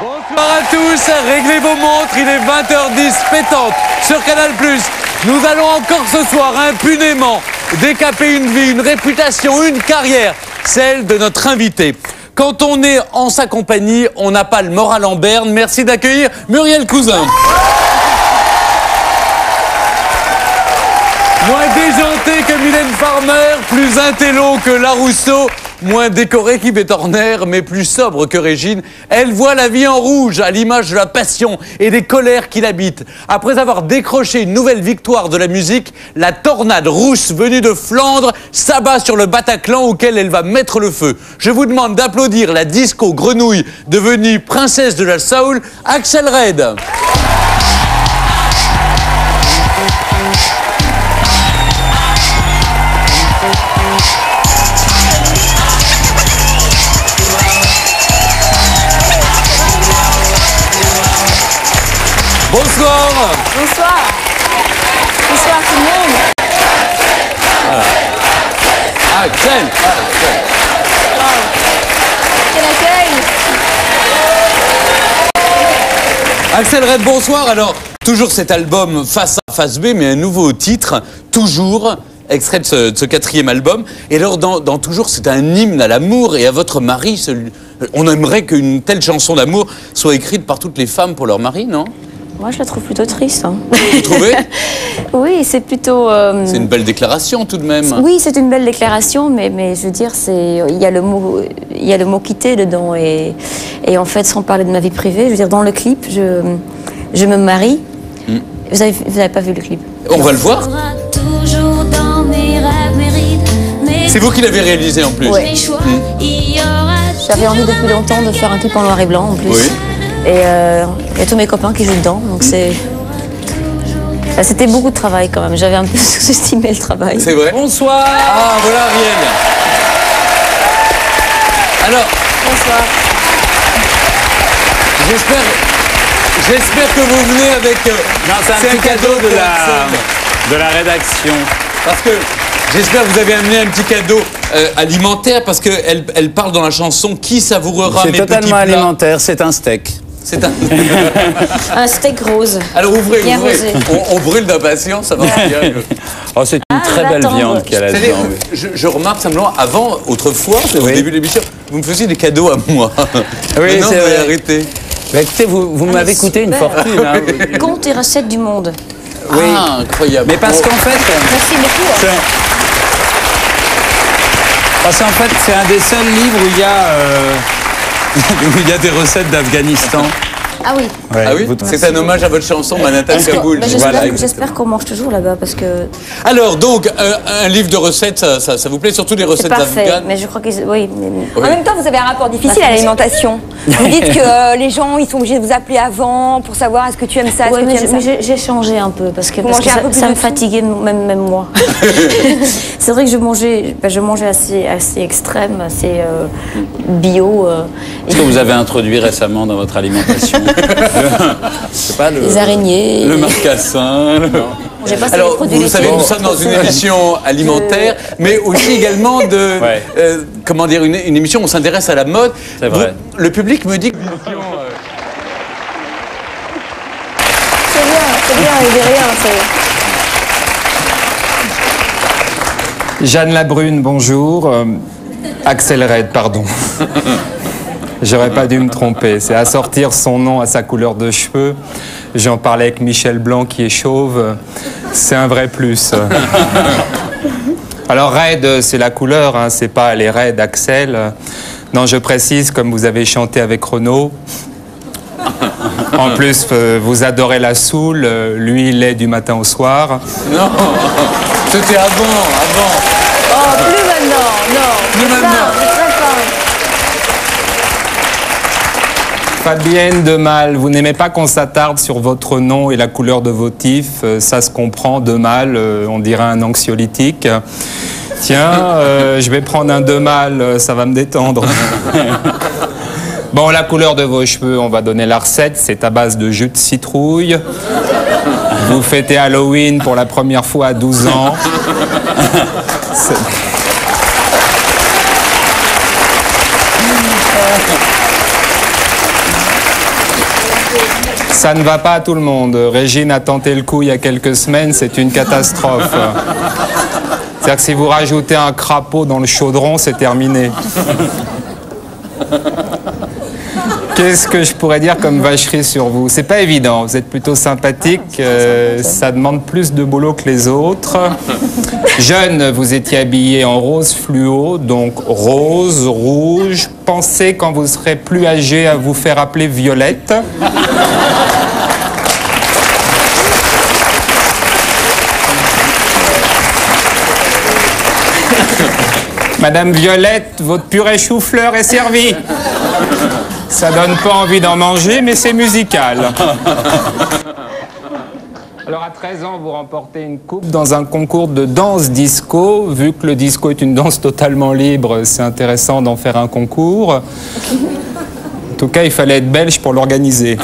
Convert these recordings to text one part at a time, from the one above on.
Bonsoir à tous, réglez vos montres, il est 20h10 pétante sur Canal+. Nous allons encore ce soir impunément décaper une vie, une réputation, une carrière, celle de notre invité. Quand on est en sa compagnie, on n'a pas le moral en berne. Merci d'accueillir Muriel Cousin. Moins déjantée que Mylène Farmer, plus intello que Larousseau, moins décorée qu'Yvette Horner, mais plus sobre que Régine. Elle voit la vie en rouge, à l'image de la passion et des colères qui l'habitent. Après avoir décroché une nouvelle victoire de la musique, la tornade rousse venue de Flandre s'abat sur le Bataclan auquel elle va mettre le feu. Je vous demande d'applaudir la disco grenouille devenue princesse de la soul, Axel Red. Bonsoir. Bonsoir. Bonsoir tout le monde. Axel. Quel accueil. Axel Red, bonsoir. Alors, toujours cet album face A, face B, mais un nouveau titre, toujours, extrait de ce quatrième album. Et alors, dans Toujours, c'est un hymne à l'amour et à votre mari. On aimerait qu'une telle chanson d'amour soit écrite par toutes les femmes pour leur mari, non ? Moi, je la trouve plutôt triste. Hein. Vous trouvez ? Oui, c'est plutôt... C'est une belle déclaration, tout de même. Oui, c'est une belle déclaration, mais je veux dire, il y a le mot quitter dedans. Et en fait, sans parler de ma vie privée, je veux dire, dans le clip, je me marie. Vous avez pas vu le clip? On va le voir. C'est vous qui l'avez réalisé en plus. Oui. J'avais envie depuis longtemps de faire un clip en noir et blanc en plus. Oui. Et il y a tous mes copains qui jouent dedans, donc c'était beaucoup de travail quand même. J'avais un peu sous-estimé le travail. C'est vrai. Bonsoir. Ah, voilà Ariel. Alors. Bonsoir. J'espère que vous venez avec. C'est un petit cadeau de la rédaction. Parce que j'espère que vous avez amené un petit cadeau alimentaire parce qu'elle parle dans la chanson qui savourera mes petits plats. C'est totalement alimentaire, c'est un steak. C'est un... Un steak rose. Alors ouvrez. Rosé. On brûle d'impatience, ça va bien. Oh, c'est une très belle viande qu'il y a là-dedans. Oui. Je remarque simplement, avant, autrefois, au début de l'émission, vous me faisiez des cadeaux à moi. Oui, c'est vrai. Arrêtez. Mais écoutez, vous m'avez coûté une fortune. Hein. Compte et recettes du monde. Oui. Ah, incroyable. Mais parce qu'en fait... Merci beaucoup. Parce qu'en fait, c'est un des seuls livres où il y a des recettes d'Afghanistan. Ah oui. Ouais, ah oui, c'est un hommage à votre chanson Manhattan Kaboul. J'espère qu'on mange toujours là-bas parce que... Alors donc, un livre de recettes, ça vous plaît, surtout les recettes afghanes? Mais je crois que... Oui. En même temps, vous avez un rapport difficile à l'alimentation. Vous dites que les gens, ils sont obligés de vous appeler avant pour savoir est-ce que tu aimes ça, est-ce que tu aimes ça. J'ai changé un peu parce que ça me me fatiguait même moi. C'est vrai que je mangeais assez extrême, assez bio. Qu'est-ce que vous avez introduit récemment dans votre alimentation? C'est pas les araignées. Le marcassin. Alors, vous savez, nous sommes dans une émission alimentaire, mais aussi également de, comment dire, une émission où on s'intéresse à la mode. C'est vrai. Le public me dit que... C'est bien, il dit rien. Jeanne Labrune, bonjour. Axel Red, pardon. J'aurais pas dû me tromper. C'est assortir son nom à sa couleur de cheveux. J'en parlais avec Michel Blanc qui est chauve. C'est un vrai plus. Alors Red, c'est la couleur, hein, c'est pas les raids d'Axel. Non, je précise, comme vous avez chanté avec Renaud. En plus, vous adorez la soul. Lui, il est du matin au soir. Non, c'était avant. Oh, plus maintenant, non. Plus maintenant. Fabienne de Mal, vous n'aimez pas qu'on s'attarde sur votre nom et la couleur de vos tifs. Ça se comprend, de Mal, on dirait un anxiolytique. Tiens, je vais prendre un de Mal, ça va me détendre. Bon, la couleur de vos cheveux, on va donner la recette. C'est à base de jus de citrouille. Vous fêtez Halloween pour la première fois à 12 ans. Ça ne va pas à tout le monde. Régine a tenté le coup il y a quelques semaines, c'est une catastrophe. C'est-à-dire que si vous rajoutez un crapaud dans le chaudron, c'est terminé. Qu'est-ce que je pourrais dire comme vacherie sur vous? C'est pas évident, vous êtes plutôt sympathique, ça demande plus de boulot que les autres. Jeune, vous étiez habillé en rose fluo, donc rose, rouge. Pensez quand vous serez plus âgé à vous faire appeler Violette. Madame Violette, votre purée chou-fleur est servie. Ça donne pas envie d'en manger, mais c'est musical. Alors à 13 ans, vous remportez une coupe dans un concours de danse disco. Vu que le disco est une danse totalement libre, c'est intéressant d'en faire un concours. En tout cas, il fallait être belge pour l'organiser.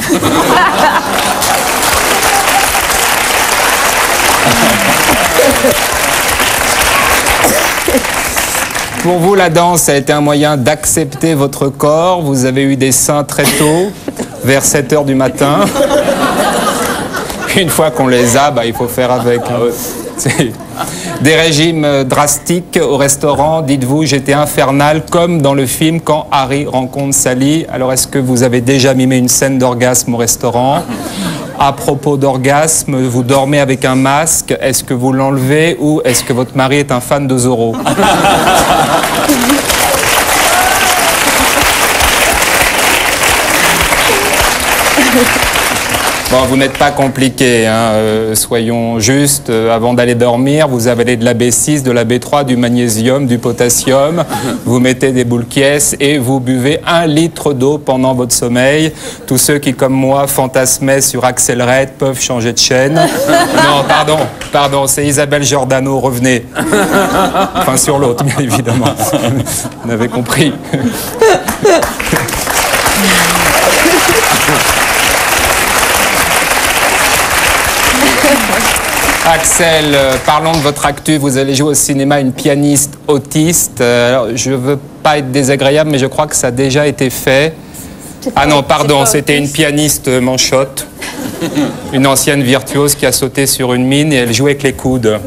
Pour vous, la danse a été un moyen d'accepter votre corps. Vous avez eu des seins très tôt, vers 7 h du matin. Une fois qu'on les a, il faut faire avec. Des régimes drastiques au restaurant. Dites-vous, j'étais infernal, comme dans le film quand Harry rencontre Sally. Alors, est-ce que vous avez déjà mimé une scène d'orgasme au restaurant? À propos d'orgasme, vous dormez avec un masque. Est-ce que vous l'enlevez ou est-ce que votre mari est un fan de Zorro? Bon, vous n'êtes pas compliqué, hein. Soyons justes. Avant d'aller dormir, vous avalez de la B6, de la B3, du magnésium, du potassium. Vous mettez des boules quiesces et vous buvez 1 litre d'eau pendant votre sommeil. Tous ceux qui, comme moi, fantasmaient sur Axel Red peuvent changer de chaîne. Non, pardon, c'est Isabelle Giordano, revenez. Enfin, sur l'autre, bien évidemment. Vous avez compris. Axel, parlons de votre actu. Vous allez jouer au cinéma une pianiste autiste. Alors, je ne veux pas être désagréable, mais je crois que ça a déjà été fait. Ah non, pardon, c'était une pianiste manchotte. Une ancienne virtuose qui a sauté sur une mine et elle jouait avec les coudes.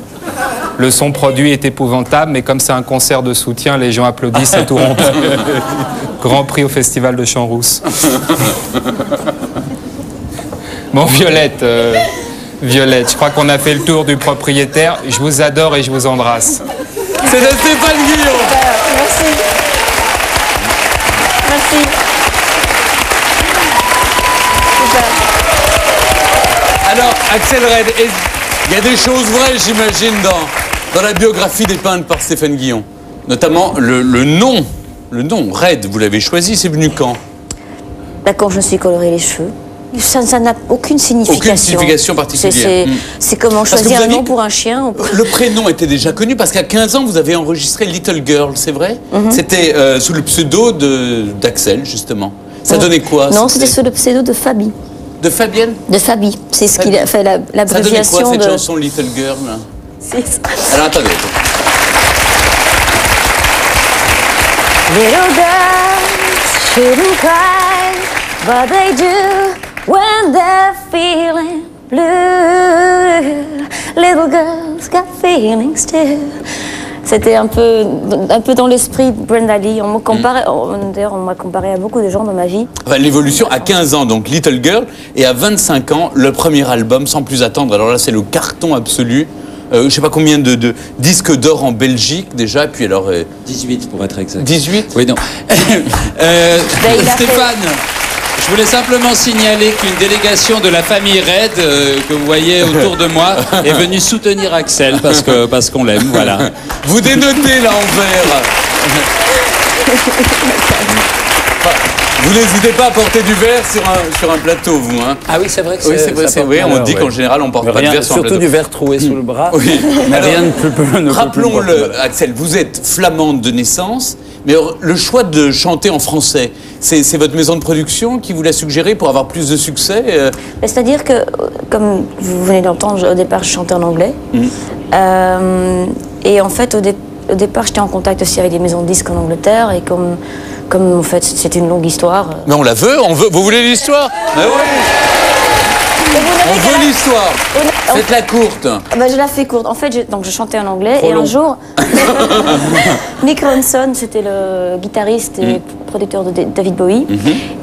Le son produit est épouvantable, mais comme c'est un concert de soutien, les gens applaudissent à tout rompre. Grand prix au Festival de Champs-Rousse. Bon, Violette... Violette, je crois qu'on a fait le tour du propriétaire. Je vous adore et je vous embrasse. C'est de Stéphane Guillon. Merci. Merci. Super. Alors, Axel Red, il y a des choses vraies, j'imagine, dans la biographie dépeinte par Stéphane Guillon. Notamment le nom. Le nom, Red, vous l'avez choisi, c'est venu quand? Quand je me suis coloré les cheveux. Ça n'a aucune signification. Aucune signification particulière. C'est comment choisir un nom pour un chien. Le prénom était déjà connu parce qu'à 15 ans, vous avez enregistré Little Girl, c'est vrai? C'était sous le pseudo d'Axel, justement. Ça donnait quoi? Non, c'était sous le pseudo de Fabi. De Fabienne? De Fabi. C'est ce qu'il a fait, l'abréviation de... Ça donnait quoi, cette chanson Little Girl? Alors, attendez. Little girls shouldn't cry, but they do. When they're feeling blue, little girls got feelings too. C'était un peu dans l'esprit de Brenda Lee. D'ailleurs, on m'a comparé à beaucoup de gens dans ma vie. Enfin, l'évolution à 15 ans, donc Little Girl, et à 25 ans, le premier album, Sans plus attendre. Alors là, c'est le carton absolu. Je ne sais pas combien de disques d'or en Belgique déjà, puis alors... 18 pour être exact. 18? Oui, non. Stéphane, je voulais simplement signaler qu'une délégation de la famille Red, que vous voyez autour de moi, est venue soutenir Axel parce qu'on l'aime, voilà. Vous dénotez là en vert. Vous n'hésitez pas à porter du verre sur un plateau, vous, hein? Ah oui, c'est vrai que oui, c'est vrai, on dit qu'en général, on ne porte pas de verre sur un plateau. Surtout du verre troué sous le bras. Oui. Mais rien ne peut rappelons-le, Axel, vous êtes flamande de naissance, mais le choix de chanter en français, c'est votre maison de production qui vous l'a suggéré pour avoir plus de succès? C'est-à-dire que, comme vous venez d'entendre, au départ, je chantais en anglais. Et en fait, au départ, j'étais en contact aussi avec des maisons de disques en Angleterre. Et comme en fait, c'était une longue histoire. Mais on la veut, vous voulez l'histoire? Ah ouais. On veut l'histoire. Faites-la courte. Ben, je la fais courte. En fait, donc, je chantais en anglais Trop et long. un jour, Mick Ronson, c'était le guitariste et producteur de David Bowie,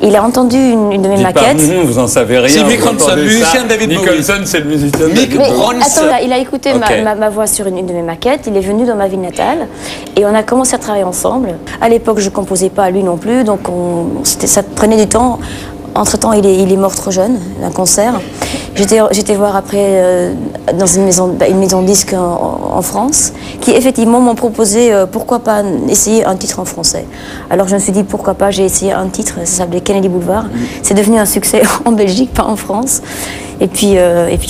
il a entendu une de mes maquettes. Vous en savez rien. Si, Mick vous Ronson, entendez musicien ça. de David Bowie. Nicholson, c'est le musicien de Mick David Bowie. Ronson. Attends, là, il a écouté Ok. ma voix sur une de mes maquettes, il est venu dans ma ville natale et on a commencé à travailler ensemble. À l'époque, je composais pas, lui non plus, donc ça prenait du temps. Entre-temps, il est mort trop jeune d'un cancer. J'étais voir après dans une maison de disques en France, qui effectivement m'ont proposé pourquoi pas essayer un titre en français. Alors je me suis dit pourquoi pas, j'ai essayé un titre, ça s'appelait Kennedy Boulevard. C'est devenu un succès en Belgique, pas en France. Et puis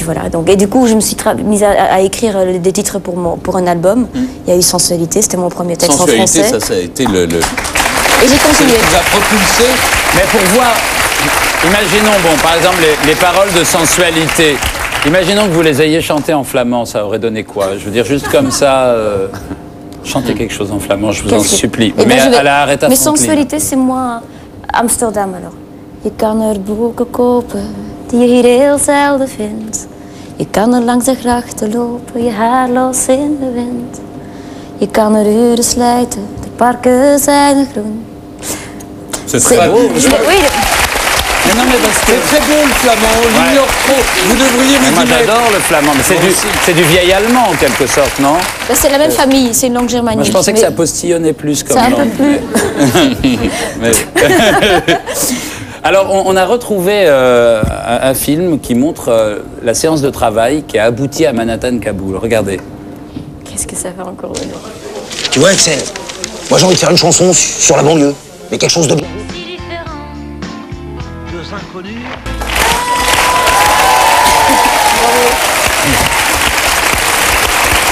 voilà. Donc, et du coup, je me suis mise à écrire des titres pour un album. Il y a eu Sensualité, c'était mon premier texte en français. Sensualité, ça a été le... Et j'ai C'est continué. ce qui vous a propulsé. Mais pour voir, imaginons, bon, par exemple, les paroles de Sensualité. Imaginons que vous les ayez chantées en flamand, ça aurait donné quoi? Je veux dire, juste comme ça, chantez quelque chose en flamand, je vous en supplie. Eh ben, Mais je vais- à la Aretha Mais Franklin. Sensualité, c'est moi Amsterdam alors. Je kan boeken kopen die je hier heel zelden vindt. Je kan langs de grachten lopen, je haar los in de wind. Je kan uren slijten, de parken zijn groen. C'est très beau. Oui, Mais non, mais parce que... C'est très beau le flamand, on l'ignore trop. Vous devriez Moi, vous y mettre. j'adore le flamand, mais Moi aussi. c'est du vieil allemand, en quelque sorte, non? c'est la même famille, c'est une langue germanique. Moi, je pensais que mais ça postillonnait plus comme c'est un peu langue. plus. Mais- Alors, on a retrouvé un film qui montre la séance de travail qui a abouti à Manhattan-Kaboul. Regardez. Qu'est-ce que ça fait encore de nous? Tu vois, Axel, moi j'ai envie de faire une chanson sur la banlieue, mais quelque chose de bien.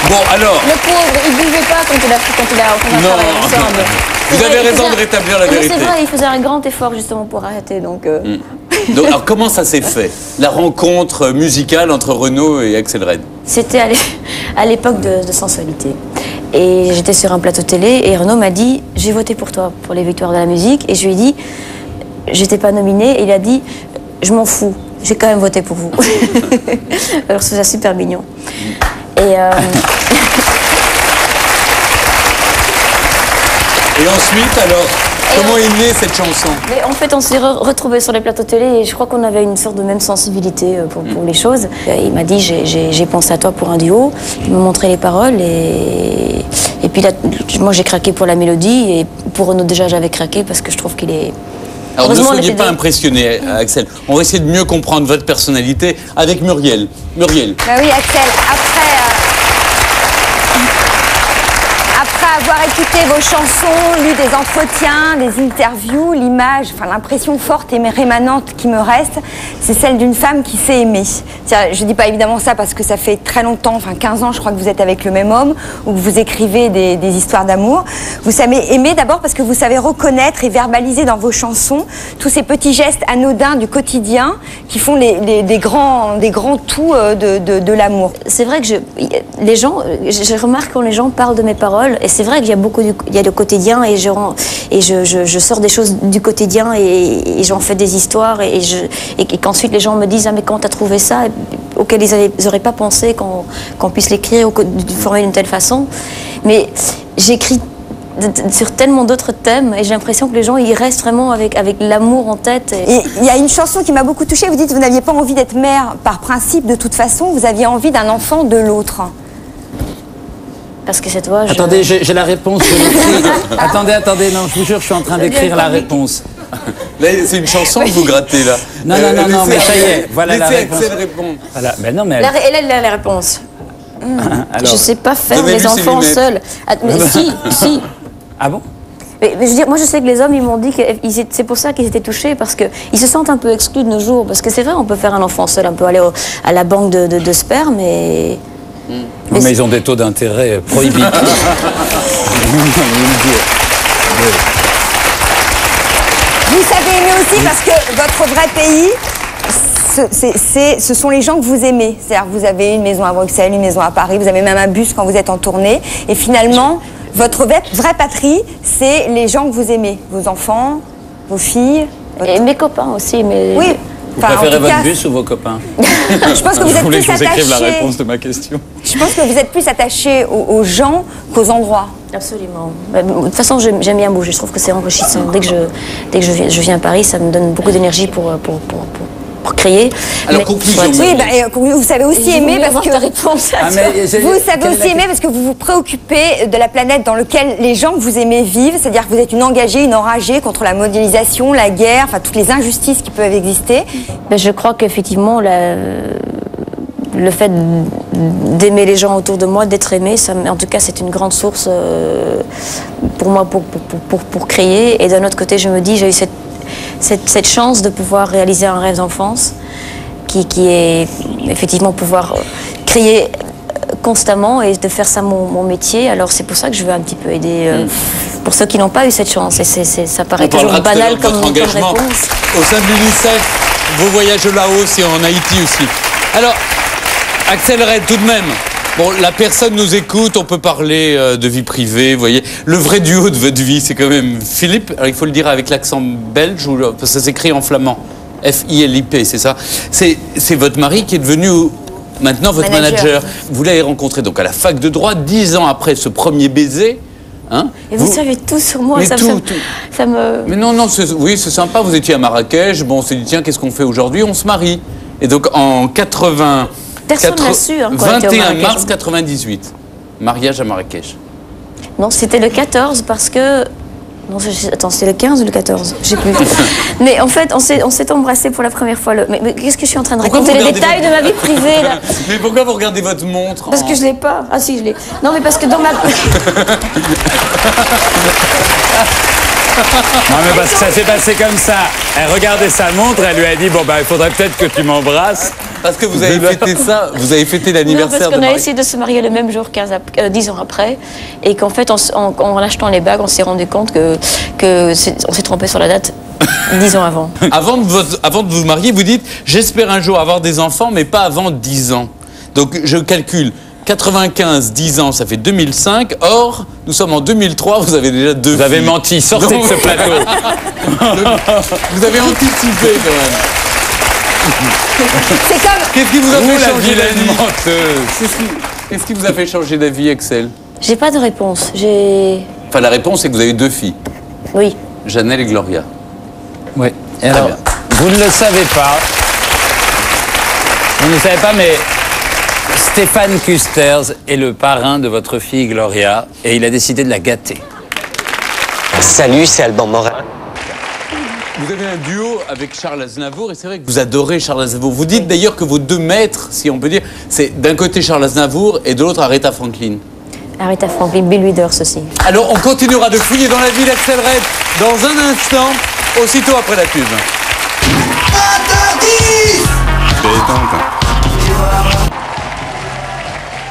Bon, alors, Le pauvre, il buvait pas quand on a Non. travaillé ensemble. Vous C'est avez vrai, il raison faisait de rétablir la Mais vérité. c'est vrai, il faisait un grand effort justement pour arrêter. Donc, donc, alors comment ça s'est fait? La rencontre musicale entre Renaud et Axel Red. c'était à l'époque de Sensualité. Et j'étais sur un plateau télé et Renaud m'a dit « J'ai voté pour toi pour les victoires de la musique ». Et je lui ai dit « J'étais pas nominée ». Et il a dit « Je m'en fous, j'ai quand même voté pour vous ». Alors c'est super mignon. Et Et ensuite, alors, comment est née cette chanson? mais en fait, on s'est retrouvés sur les plateaux télé et je crois qu'on avait une sorte de même sensibilité pour les choses. Il m'a dit j'ai pensé à toi pour un duo. Il m'a montré les paroles et puis là, moi j'ai craqué pour la mélodie et pour Renaud déjà j'avais craqué parce que je trouve qu'il est. Alors ne Heureusement, on soyez était pas des- impressionné, Axel. On va essayer de mieux comprendre votre personnalité avec Muriel. Muriel. Bah oui, Axel, après avoir écouté vos chansons, lu des entretiens, des interviews, l'image, enfin l'impression forte et rémanente qui me reste, c'est celle d'une femme qui sait aimer. Je dis pas évidemment ça parce que ça fait très longtemps, enfin 15 ans je crois que vous êtes avec le même homme, ou que vous écrivez des histoires d'amour. Vous savez aimer d'abord parce que vous savez reconnaître et verbaliser dans vos chansons tous ces petits gestes anodins du quotidien qui font des grands tout de l'amour. C'est vrai que les gens, je remarque quand les gens parlent de mes paroles, et c'est vrai qu'il y a beaucoup, il y a le quotidien et je sors des choses du quotidien et j'en fais des histoires et qu'ensuite les gens me disent ah mais quand t'as trouvé ça auquel ils n'auraient pas pensé qu'on puisse l'écrire ou former d'une telle façon, mais j'écris sur tellement d'autres thèmes et j'ai l'impression que les gens ils restent vraiment avec l'amour en tête. Et il y a une chanson qui m'a beaucoup touchée, vous dites que vous n'aviez pas envie d'être mère par principe de toute façon, vous aviez envie d'un enfant de l'autre. Parce que cette voix, Attendez, j'ai la réponse, je l'écris. Attendez, non, je vous jure, je suis en train d'écrire la réponse. Là, c'est une chanson que vous grattez là. Non, non, mais ça y est, voilà la laissez réponse. Axel répondre. Voilà, ben non, mais... Elle a la réponse. Alors, Je sais pas faire Vous avez les vu ses enfants lunettes seuls. Ah, mais si. Ah bon? Mais je veux dire, moi je sais que les hommes ils m'ont dit que c'est pour ça qu'ils étaient touchés parce qu'ils se sentent un peu exclus de nos jours. Parce que c'est vrai, on peut faire un enfant seul, on peut aller à la banque de sperme et. Mais ils ont des taux d'intérêt prohibitifs. Vous savez aimer aussi parce que votre vrai pays, ce sont les gens que vous aimez. C'est-à-dire que vous avez une maison à Bruxelles, une maison à Paris, vous avez même un bus quand vous êtes en tournée. Et finalement, votre vraie patrie, c'est les gens que vous aimez. Vos enfants, vos filles. Et mes copains aussi, mais. Oui. Vous Enfin, en préférez tout votre cas, bus ou vos copains? Je pense que Je vous êtes voulais plus que vous écriviez la attaché. réponse de ma question. Je pense que vous êtes plus attaché aux gens qu'aux endroits. Absolument. De toute façon, j'aime bien bouger. Je trouve que c'est enrichissant. Dès que je viens à Paris, ça me donne beaucoup d'énergie pour créer. Alors, Mais- conclusion. Ouais. Oui, vous savez aussi aimer parce que ta réponse. Ah, mais vous savez aussi aimer parce que vous vous préoccupez de la planète dans laquelle les gens que vous aimez vivent, c'est-à-dire que vous êtes une engagée, une enragée contre la mondialisation, la guerre, enfin toutes les injustices qui peuvent exister. Ben, je crois qu'effectivement, le fait d'aimer les gens autour de moi, d'être aimé, en tout cas, c'est une grande source pour moi pour créer. Et d'un autre côté, je me dis, j'ai eu cette chance de pouvoir réaliser un rêve d'enfance qui est effectivement pouvoir créer constamment et de faire ça mon métier. Alors c'est pour ça que je veux un petit peu aider pour ceux qui n'ont pas eu cette chance. Et ça paraît On toujours parlera tout à l'heure banal de comme votre engagement réponse. au sein de l'UNICEF, vos voyages au Laos et en Haïti aussi. Alors, Axel Red, tout de même. Bon, la personne nous écoute, on peut parler de vie privée, vous voyez. Le vrai duo de votre vie, c'est quand même Philippe. Alors, il faut le dire avec l'accent belge, parce que ça s'écrit en flamand. F-I-L-I-P, c'est ça. C'est votre mari qui est devenu maintenant votre manager. Vous l'avez rencontré donc à la fac de droit, 10 ans après ce premier baiser. Hein, Et vous savez tout sur moi. Mais Ça me... Mais non, oui, c'est sympa. Vous étiez à Marrakech. Bon, on s'est dit, tiens, qu'est-ce qu'on fait aujourd'hui? On se marie. Et donc, en 80... Personne n'a su, hein, quand on était au 21 Marrakech. mars 98. Mariage à Marrakech. Non, c'était le 14 parce que... Non, attends, c'était le 15 ou le 14? Je sais plus. Mais en fait, on s'est embrassés pour la première fois. Mais qu'est-ce que je suis en train de Pourquoi raconter? vous Les regardez détails de ma vie privée, là. Mais pourquoi vous regardez votre montre? Parce que je l'ai pas. Ah si, je l'ai. Non, mais parce que dans ma... Non, mais parce que ça s'est passé comme ça. Elle regardait sa montre, elle lui a dit, bon, bah, il faudrait peut-être que tu m'embrasses. Parce que vous avez fêté ça, vous avez fêté Non, l'anniversaire parce de qu'on a Marie. essayé de se marier le même jour, 10 ans après, et qu'en fait, en achetant les bagues, on s'est rendu compte on s'est trompé sur la date 10 ans avant. Avant de vous marier, vous dites, j'espère un jour avoir des enfants, mais pas avant 10 ans. Donc, je calcule. 95, 10 ans, ça fait 2005. Or, nous sommes en 2003, vous avez déjà 2 Vous avez filles. menti, sortez Donc- de ce plateau. Vous avez anticipé quand même. C'est comme... Qu'est-ce qui vous a Vous, fait la changer vilaine d'avis? menteuse. Qu'est-ce qui vous a fait changer d'avis, Axel? J'ai pas de réponse. J'ai... Enfin, la réponse, c'est que vous avez 2 filles, Oui. Janelle et Gloria. Oui. Et alors, bien. vous ne le savez pas. Vous ne le savez pas, mais Stéphane Kusters est le parrain de votre fille Gloria et il a décidé de la gâter. Salut, c'est Alban Morin. Vous avez un duo avec Charles Aznavour et c'est vrai que vous adorez Charles Aznavour. Vous dites d'ailleurs que vos 2 maîtres, si on peut dire, c'est d'un côté Charles Aznavour et de l'autre Aretha Franklin. Aretha Franklin, Bill Withers aussi. Alors on continuera de fouiller dans la vie d'Axel Red dans un instant, aussitôt après la pub.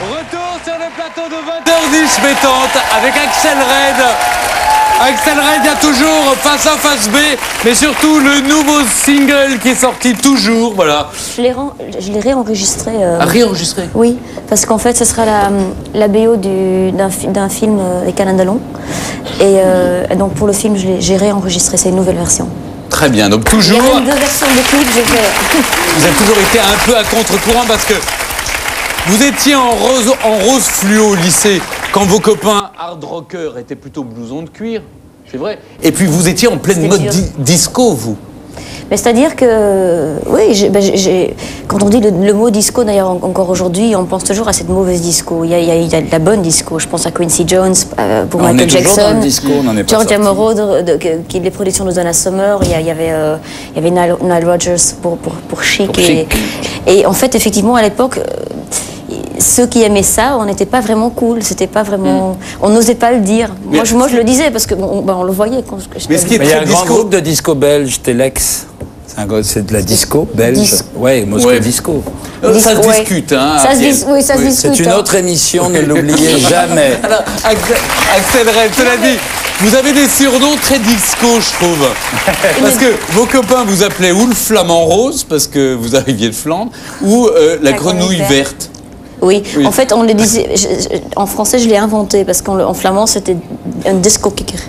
Retour sur le plateau de 20h10 pétante avec Axel Red. Axel Red, il y a toujours Face A, Face B, mais surtout le nouveau single qui est sorti toujours, voilà. Je l'ai réenregistré. À réenregistrer. Oui, parce qu'en fait, ce sera la BO d'un film avec Alain Delon. Et donc pour le film, j'ai réenregistré, c'est une nouvelle version. Très bien, donc Il y toujours, a même 2 versions de clip, j'ai fait. vous avez toujours été un peu à contre-courant parce que vous étiez en rose fluo au lycée quand vos copains hard rockers étaient plutôt blouson de cuir, c'est vrai. Et puis vous étiez en pleine C'était mode dur. disco, vous. Mais c'est-à-dire que, oui, quand on dit le mot disco, d'ailleurs encore aujourd'hui, on pense toujours à cette mauvaise disco. Il y a de la bonne disco. Je pense à Quincy Jones pour On Michael est toujours Jackson, dans le disco, on n'en est pas Georgia sorti. Moroder, qui est les productions de Donna Summer. Il y avait Nile Rodgers pour Chic. Pour Chic. Et en fait, effectivement, à l'époque, ceux qui aimaient ça, on n'était pas vraiment cool. C'était pas vraiment, on n'osait pas le dire. Mais Moi, je le disais parce que on le voyait quand je. Mais ce qui est Mais il y a très un grand disco. groupe de disco belge, Telex. C'est de la disco belge. Ouais, Moscou Ouais. Disco. Ça se Ouais. discute, hein. Ça se Ariel. dis- oui, ça se discute. C'est une hein. autre émission, ne l'oubliez jamais. Alors, Axel Red, cela dit, vous avez des surnoms très disco, je trouve. Parce que vos copains vous appelaient ou le flamant rose, parce que vous arriviez de Flandre, ou la grenouille verte. Oui. Oui. En fait, on le disait. En français, je l'ai inventé parce qu'en flamand, c'était un disco kicker.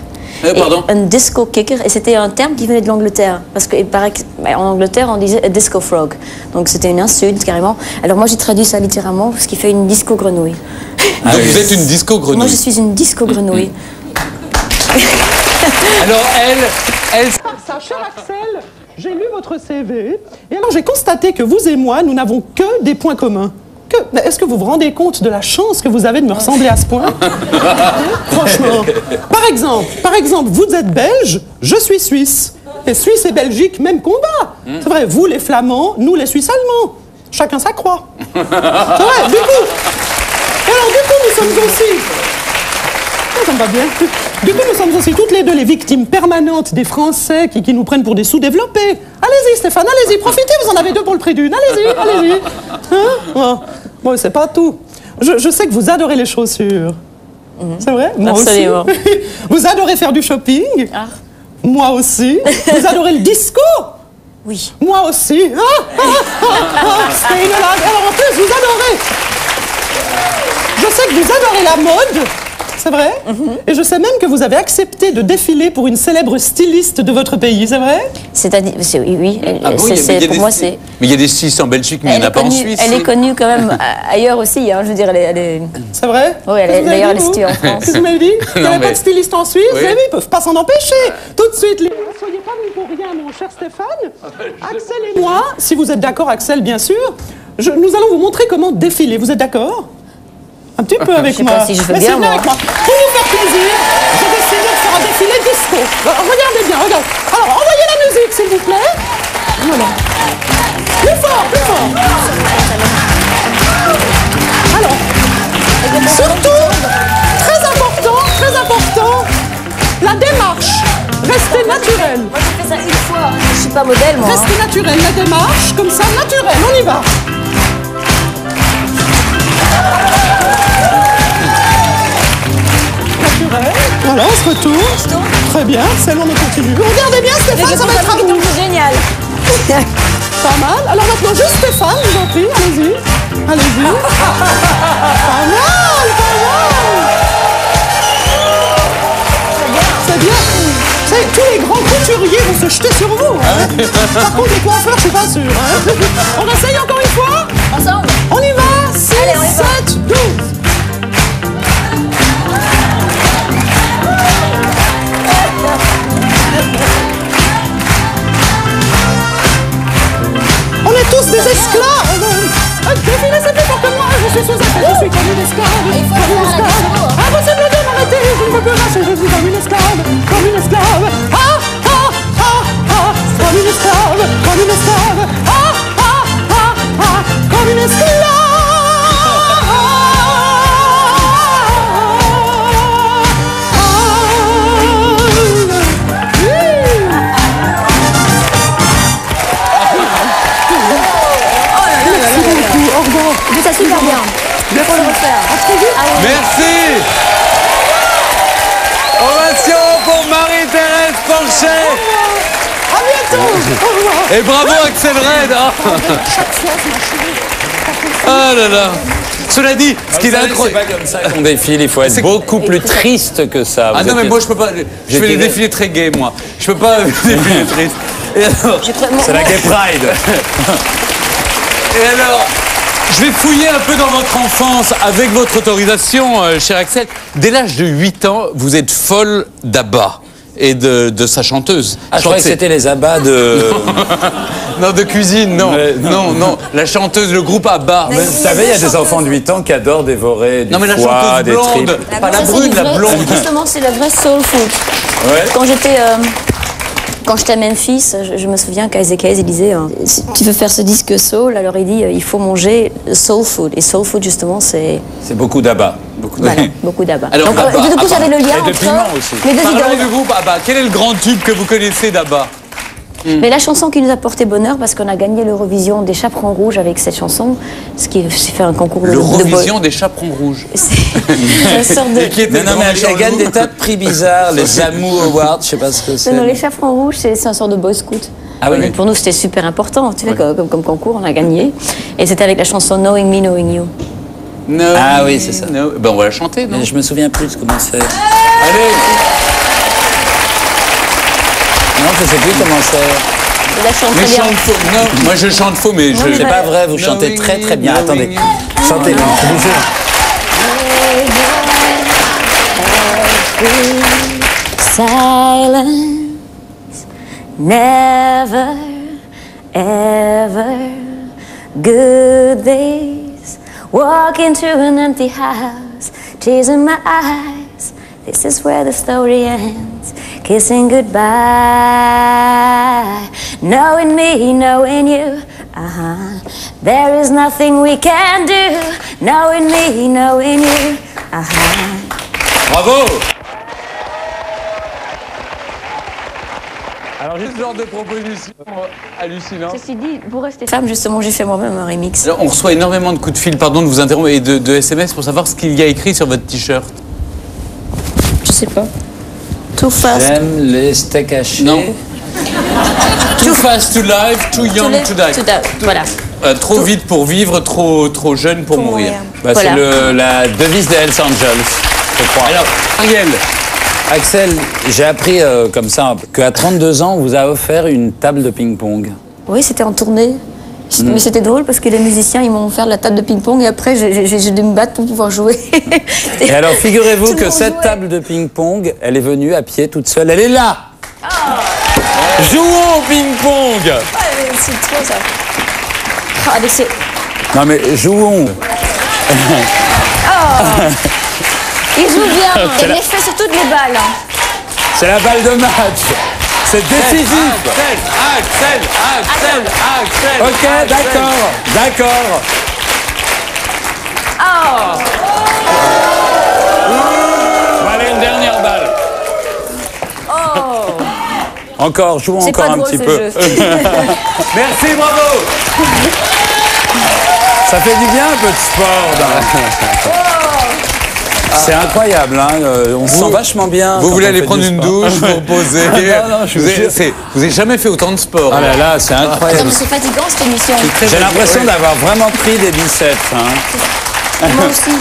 Pardon Un disco kicker, et c'était un terme qui venait de l'Angleterre. Parce qu'il paraît que en Angleterre, on disait a disco frog. Donc c'était une insulte, carrément. Alors moi, j'ai traduit ça littéralement, ce qui fait une disco grenouille. Donc vous êtes une disco grenouille. Moi, je suis une disco grenouille. Alors elle... Ça, cher Axel, j'ai lu votre CV et alors j'ai constaté que vous et moi, nous n'avons que des points communs. Est-ce que vous vous rendez compte de la chance que vous avez de me ressembler à ce point? Franchement. Par exemple, vous êtes belge, je suis suisse. Et Suisse et Belgique, même combat. C'est vrai, vous les Flamands, nous les Suisses allemands. Chacun sa croix. C'est vrai, du coup. Et alors, du coup, nous sommes aussi... Ça me va bien. Du coup, nous sommes aussi toutes les deux les victimes permanentes des Français qui nous prennent pour des sous-développés. Allez-y, Stéphane, allez-y, profitez, vous en avez 2 pour le prix d'une. Allez-y. Hein? Bon, c'est pas tout. Je sais que vous adorez les chaussures. C'est vrai? Moi Absolument. aussi. Vous adorez faire du shopping. Ah. Moi aussi. Vous adorez le disco. Oui. Moi aussi. C'était une blague. Alors en plus, vous adorez. Je sais que vous adorez la mode. C'est vrai? Et je sais même que vous avez accepté de défiler pour une célèbre styliste de votre pays, c'est vrai? C'est-à-dire, oui. Ah bon, Pour moi, c'est... Mais il y a des stylistes en Belgique, mais il n'y en a pas en Suisse. Elle est connue quand même ailleurs aussi, hein, je veux dire, elle est... C'est vrai? Oui, d'ailleurs, elle est située en France. Qu'est-ce que vous m'avez dit? Il n'y avait pas de styliste en Suisse? Oui. Eh oui, ils peuvent pas s'en empêcher. Tout de suite, ne soyez pas venus pour rien, mon cher Stéphane. Axel et moi, si vous êtes d'accord, Axel, bien sûr, nous allons vous montrer comment défiler. Vous êtes d'accord? Un petit peu avec moi. Je sais pas si je veux Mais bien, c'est moi. avec moi. Pour nous faire plaisir, j'ai décidé de faire un défilé disco. Alors, regardez bien, regardez. Alors, envoyez la musique, s'il vous plaît. Voilà. Plus fort, plus fort. Alors, surtout, très important, la démarche. Restez naturel. Moi, j'ai fait ça une fois. Je suis pas modèle, moi. Restez naturel, la démarche, comme ça, naturel. On y va. Naturel. Voilà, on se retourne. Très bien, celle-là, on continue. Regardez bien, Stéphane, ça va être à vous. C'est génial. Pas mal. Alors maintenant, juste Stéphane, je vous en prie, allez-y. Allez-y. Pas mal. C'est bien. Tous les grands couturiers vont se jeter sur vous. Hein. Par contre, les coiffeurs, je suis pas sûr. Hein. On essaye encore une fois? Ensemble. On y va. 6, Allez, on y va. 7, 12. On est tous des esclaves. Défilez, c'est plus fort que moi. Je suis comme une esclave. Impossible de m'arrêter. Je ne peux plus lâcher. Je suis comme une esclave. Comme une esclave. Comme une esclave. Comme une esclave. Comme une esclave. Mais ça super bien. Il faut le refaire. Merci. Ovation pour Marie-Thérèse Porchet. À bientôt. Au revoir. Et bravo Axel Red. Chaque fois, c'est ma chérie. Ah là là. Cela dit, ce qui est C'est incroyable... pas comme ça qu'on défile, il faut être beaucoup plus triste que ça. Ah Vous non, mais êtes- moi je peux pas... Je fais des défilés très gays, moi. Je peux pas défiler triste. Et alors... C'est la Gay Pride. Et alors, je vais fouiller un peu dans votre enfance, avec votre autorisation, cher Axel. Dès l'âge de 8 ans, vous êtes folle d'Abba et de sa chanteuse. Ah, je croyais que c'était les abats de... Non, de cuisine, non. Non. La chanteuse, le groupe Abba. Vous savez, il y a des enfants de 8 ans qui adorent dévorer du Non, mais la foie, chanteuse des blonde. tripes. Pas la Ça, c'est brune, du la vrai- blonde. Justement, c'est le vrai soul food. Ouais. Quand j'étais à Memphis, je me souviens qu'Isaac Hayes, il disait si tu veux faire ce disque soul, alors il dit il faut manger soul food. Et soul food, justement, c'est C'est beaucoup d'abats. voilà, beaucoup d'abord. Alors, Donc, Abba, du coup, j'avais le lien Et de entre piment aussi. les deux Parlons idoles. du groupe Abba. Quel est le grand tube que vous connaissez d'Abba? Mais la chanson qui nous a porté bonheur, parce qu'on a gagné l'Eurovision des Chaperons Rouges avec cette chanson, ce qui s'est fait un concours de L'Eurovision des Chaperons Rouges. C'est une sorte de... Et qui était Non, mais grand elle gagne des tas de prix bizarres, les Amour Awards, je sais pas ce que c'est. Non, les Chaperons Rouges, c'est un sort de boy scout. Ah oui. Et pour nous, c'était super important. Tu sais, comme concours, on a gagné. Et c'était avec la chanson Knowing Me, Knowing You. No, Ah oui, c'est ça. no. Ben, on va la chanter, non? Mais je me souviens plus de comment c'est. Allez. Non, je sais plus comment c'est. la chante Mais très bien. chante faux. Non, moi je chante faux, mais je. C'est pas vrai, vous chantez très très bien. Attendez, chantez-le, je vous jure. Silence, never, ever, good days. Walk into an empty house, tears in my eyes. This is where the story ends. Kissing goodbye, knowing me, knowing you. There is nothing we can do. Knowing me, knowing you. Bravo! Alors, juste ce genre de proposition hallucinante. Ceci dit, pour rester femme, justement, j'ai fait moi-même un remix. Alors, on reçoit énormément de coups de fil, pardon de vous interrompre, et de SMS pour savoir ce qu'il y a écrit sur votre t-shirt. Je sais pas. Too fast. J'aime les steaks hachés. Non. Too fast to live, too young to die. Voilà. Trop vite pour vivre, trop jeune pour mourir. Bah, Voilà. C'est la devise des Hells Angels, je crois. Alors, Ariel, Axel, j'ai appris comme ça qu'à 32 ans, on vous a offert une table de ping-pong. Oui, c'était en tournée. Mais c'était drôle parce que les musiciens, ils m'ont offert la table de ping-pong et après, j'ai dû me battre pour pouvoir jouer. Et alors, figurez-vous Tout le que monde cette jouait. table de ping-pong, elle est venue à pied toute seule. Elle est là. jouons au ping-pong. Ouais, c'est trop ça. Ah, avec ces... Non mais jouons. Il joue bien. Et les fait sur toutes les balles. C'est la balle de match. C'est décisif. Axel. Ok, d'accord. Allez, une dernière balle. Encore, jouons C'est encore pas un drôle petit ce peu. jeu. Merci, bravo. Ça fait du bien un peu de sport. C'est incroyable, hein. On se sent vachement bien. Vous quand voulez on aller fait prendre du une sport. douche, vous reposer. Non, je vous jure. Vous n'avez jamais fait autant de sport. Ah là là, c'est Non, incroyable. mais c'est fatigant cette émission. J'ai l'impression d'avoir vraiment pris des biceps. Hein. Moi aussi.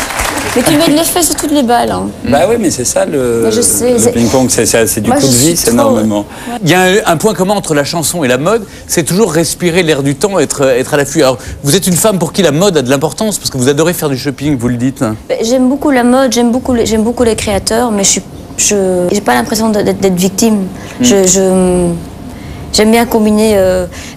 Mais tu mets de l'effet sur toutes les balles. Hein. Bah oui, mais c'est ça le je sais, le c'est- ping-pong, c'est du Moi, coup de je suis vie, c'est trop- énormément. Il y a un point commun entre la chanson et la mode, c'est toujours respirer l'air du temps, être à l'affût. Alors, vous êtes une femme pour qui la mode a de l'importance, parce que vous adorez faire du shopping, vous le dites. J'aime beaucoup la mode, j'aime beaucoup les créateurs, mais je j'ai pas l'impression d'être victime. J'aime bien combiner.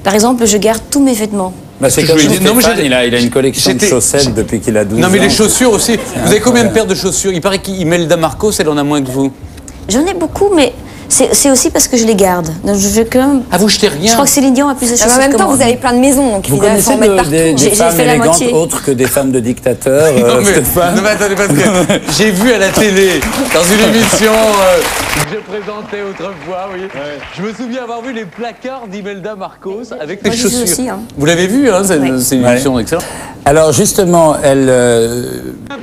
Par exemple, je garde tous mes vêtements. Bah, c'est Je comme voulais dire- non, mais Stéphane, il a une collection de j'étais- chaussettes depuis qu'il a 12 ans. Non, mais les chaussures aussi. Vous avez combien de incroyable. paires de chaussures? Il paraît qu'Imelda Marcos, elle en a moins que vous. J'en ai beaucoup, mais c'est aussi parce que je les garde. Donc je veux quand même. Ah, vous jetez rien? Je crois que Céline Dion a plus de Mais chaussures en même que temps, moi. vous avez plein de maisons, donc Vous évidemment, il faut connaissez en mettre partout. des J'ai femmes fait la élégantes moitié. autres que des femmes de dictateurs, Non, mais Stéphane? attendez, parce que j'ai vu à la télé, dans une émission que je présentais autrefois, oui. Je me souviens avoir vu les placards d'Imelda Marcos avec des Moi, j'y suis chaussures. aussi, hein. Vous l'avez vu, hein, c'est Oui. c'est une Ouais. émission excellente. Alors justement, elle...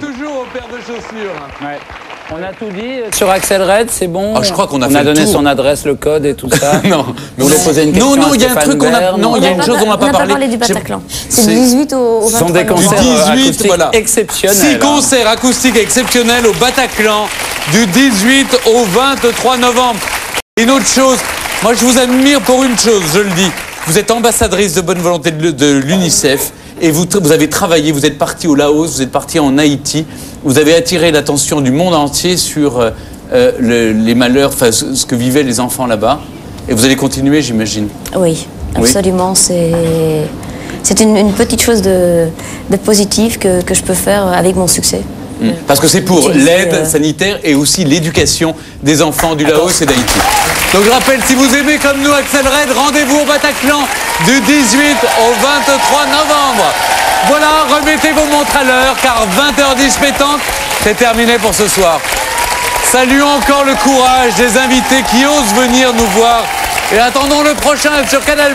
Toujours aux paires de chaussures. On a tout dit sur Axel Red, c'est bon? Ah, je crois qu'on a On fait a le donné tour. son adresse, le code et tout ça. Non, Vous voulez poser une question non, à il y a un Stéphane truc qu'on a. Bern, Non, il y a une chose dont on n'a pas parlé. du J'ai- Bataclan. C'est du 18 au Ce 23 sont des novembre. concerts Du 18, acoustiques voilà. exceptionnels. 6 hein. concerts acoustiques exceptionnels au Bataclan du 18 au 23 novembre. Et une autre chose, moi je vous admire pour une chose, je le dis. Vous êtes ambassadrice de bonne volonté de l'UNICEF et vous avez travaillé, vous êtes parti au Laos, vous êtes parti en Haïti, vous avez attiré l'attention du monde entier sur les malheurs, enfin ce que vivaient les enfants là-bas. Et vous allez continuer, j'imagine. Oui, absolument. C'est une petite chose de positif que je peux faire avec mon succès. Parce que c'est pour Utiliser, l'aide sanitaire et aussi l'éducation des enfants du Laos et d'Haïti. Donc je rappelle, si vous aimez comme nous Axel Red, rendez-vous au Bataclan du 18 au 23 novembre. Voilà, remettez vos montres à l'heure car 20h10 pétanque, c'est terminé pour ce soir. Saluons encore le courage des invités qui osent venir nous voir. Et attendons le prochain sur Canal+,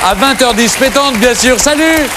à 20h10 pétanque bien sûr. Salut!